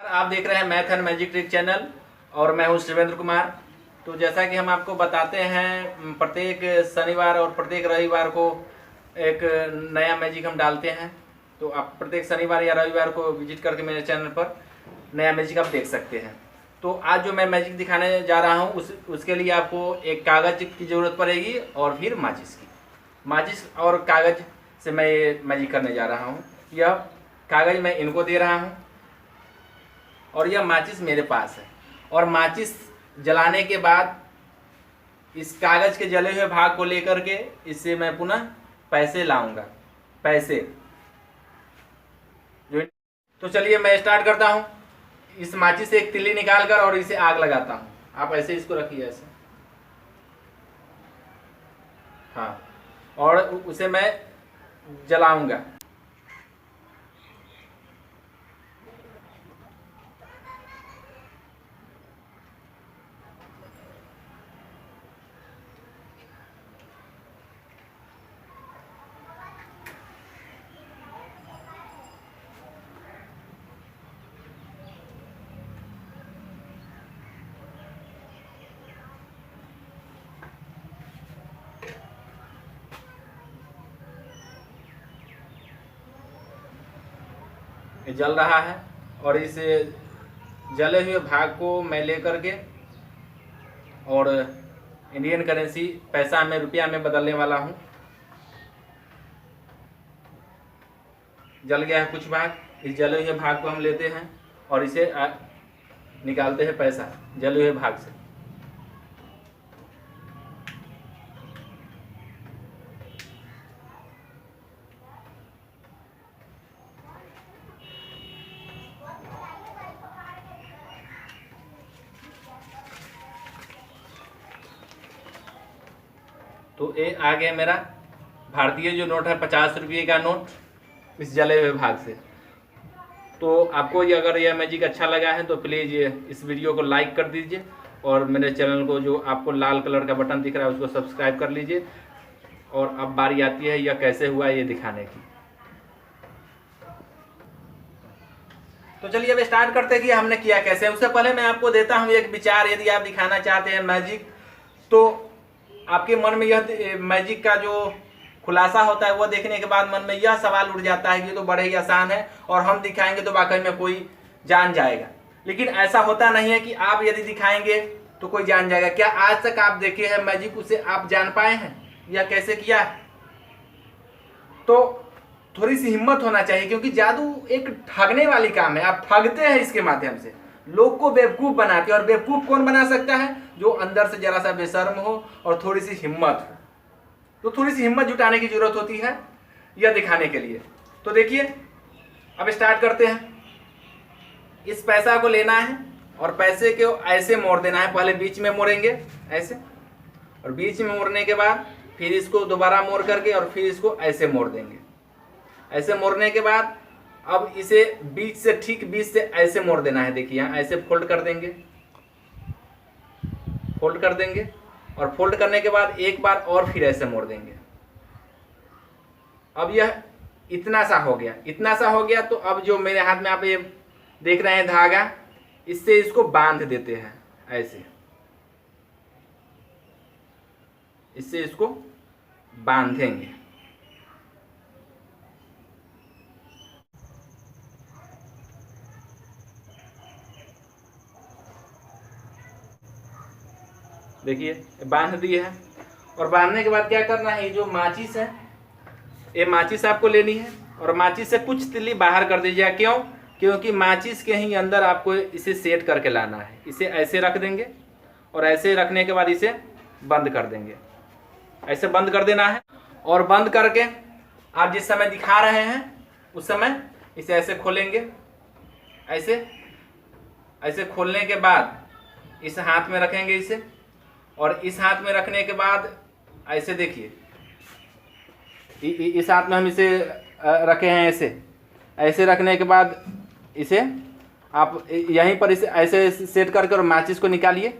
आप देख रहे हैं math and magic trick channel और मैं हूं शिवेंद्र कुमार। तो जैसा कि हम आपको बताते हैं प्रत्येक शनिवार और प्रत्येक रविवार को एक नया मैजिक हम डालते हैं। तो आप प्रत्येक शनिवार या रविवार को विजिट करके मेरे चैनल पर नया मैजिक आप देख सकते हैं। तो आज जो मैं मैजिक दिखाने जा रहा हूं उसके लिए आपको एक कागज़ की ज़रूरत पड़ेगी और फिर माचिस और कागज़ से मैं ये मैजिक करने जा रहा हूँ। यह कागज़ मैं इनको दे रहा हूँ और यह माचिस मेरे पास है। और माचिस जलाने के बाद इस कागज़ के जले हुए भाग को लेकर के इससे मैं पुनः पैसे लाऊंगा। पैसे जो तो चलिए मैं स्टार्ट करता हूँ। इस माचिस से एक तिल्ली निकाल कर और इसे आग लगाता हूँ। आप ऐसे इसको रखिए ऐसे, हाँ, और उसे मैं जलाऊंगा। ये जल रहा है और इस जले हुए भाग को मैं लेकर के और इंडियन करेंसी पैसा में रुपया में बदलने वाला हूँ। जल गया है कुछ भाग, इस जले हुए भाग को हम लेते हैं और इसे निकालते हैं पैसा जले हुए भाग से। तो ये आ गया मेरा भारतीय जो नोट है 50 रुपये का नोट इस जले हुए भाग से। तो आपको ये अगर यह मैजिक अच्छा लगा है तो प्लीज़ इस वीडियो को लाइक कर दीजिए और मेरे चैनल को जो आपको लाल कलर का बटन दिख रहा है उसको सब्सक्राइब कर लीजिए। और अब बारी आती है यह कैसे हुआ ये दिखाने की। तो चलिए अब स्टार्ट करते हैं कि हमने किया कैसे। उससे पहले मैं आपको देता हूँ एक विचार। यदि आप दिखाना चाहते हैं मैजिक तो आपके मन में यह मैजिक का जो खुलासा होता है वह देखने के बाद मन में यह सवाल उठ जाता है कि ये तो बड़े ही आसान है और हम दिखाएंगे तो वाकई में कोई जान जाएगा। लेकिन ऐसा होता नहीं है कि आप यदि दिखाएंगे तो कोई जान जाएगा। क्या आज तक आप देखे हैं मैजिक उसे आप जान पाए हैं या कैसे किया है? तो थोड़ी सी हिम्मत होना चाहिए क्योंकि जादू एक ठगने वाली काम है। आप ठगते हैं इसके माध्यम से, लोग को बेवकूफ़ बनाते हैं। और बेवकूफ़ कौन बना सकता है? जो अंदर से जरा सा बेशर्म हो और थोड़ी सी हिम्मत हो। तो थोड़ी सी हिम्मत जुटाने की जरूरत होती है यह दिखाने के लिए। तो देखिए अब स्टार्ट करते हैं। इस पैसा को लेना है और पैसे को ऐसे मोड़ देना है। पहले बीच में मोड़ेंगे ऐसे, और बीच में मोड़ने के बाद फिर इसको दोबारा मोड़ करके और फिर इसको ऐसे मोड़ देंगे। ऐसे मोड़ने के बाद अब इसे बीच से ठीक बीच से ऐसे मोड़ देना है। देखिए यहाँ ऐसे फोल्ड कर देंगे, फोल्ड कर देंगे और फोल्ड करने के बाद एक बार और फिर ऐसे मोड़ देंगे। अब यह इतना सा हो गया, इतना सा हो गया। तो अब जो मेरे हाथ में आप ये देख रहे हैं धागा, इससे इसको बांध देते हैं ऐसे, इससे इसको बांधेंगे। देखिए बांध दिए है। और बांधने के बाद क्या करना है, जो माचिस है ये माचिस आपको लेनी है और माचिस से कुछ तिल्ली बाहर कर दीजिए। क्यों? क्योंकि माचिस के ही अंदर आपको इसे सेट करके लाना है। इसे ऐसे रख देंगे और ऐसे रखने के बाद इसे बंद कर देंगे। ऐसे बंद कर देना है और बंद करके आप जिस समय दिखा रहे हैं उस समय इसे ऐसे खोलेंगे। ऐसे ऐसे खोलने के बाद इस हाथ में रखेंगे इसे, और इस हाथ में रखने के बाद ऐसे देखिए इस हाथ में हम इसे रखे हैं। ऐसे ऐसे रखने के बाद इसे आप यहीं पर इसे ऐसे सेट करके और माचिस को निकालिए।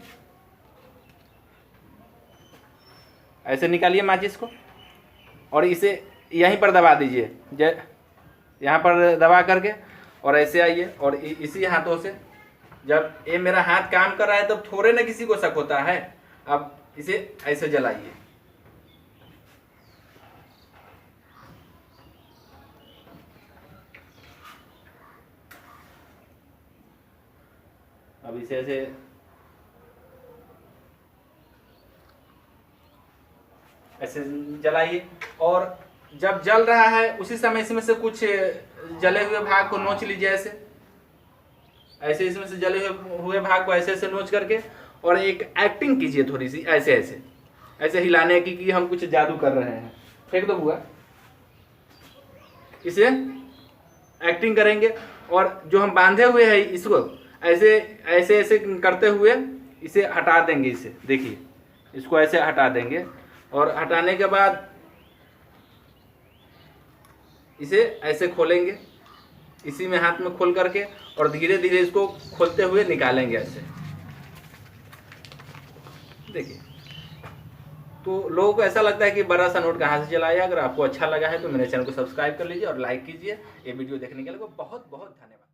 ऐसे निकालिए माचिस को और इसे यहीं पर दबा दीजिए। यहाँ पर दबा करके और ऐसे आइए और इसी हाथों से, जब ये मेरा हाथ काम कर रहा है तब थोड़े ना किसी को शक होता है। अब इसे ऐसे जलाइए। अब इसे ऐसे जलाइए और जब जल रहा है उसी समय इसमें से कुछ जले हुए भाग को नोच लीजिए। ऐसे इसमें से जले हुए भाग को ऐसे नोच करके और एक एक्टिंग कीजिए थोड़ी सी, ऐसे हिलाने की कि हम कुछ जादू कर रहे हैं। फेंक दो बुआ। इसे एक्टिंग करेंगे और जो हम बांधे हुए हैं इसको ऐसे करते हुए इसे हटा देंगे। इसे देखिए, इसको ऐसे हटा देंगे और हटाने के बाद इसे ऐसे खोलेंगे, इसी में हाथ में खोल करके और धीरे धीरे इसको खोलते हुए निकालेंगे ऐसे। देखिए, तो लोगों को ऐसा लगता है कि बड़ा सा नोट कहाँ से चला आया। अगर आपको अच्छा लगा है तो मेरे चैनल को सब्सक्राइब कर लीजिए और लाइक कीजिए। ये वीडियो देखने के लिए बहुत बहुत धन्यवाद।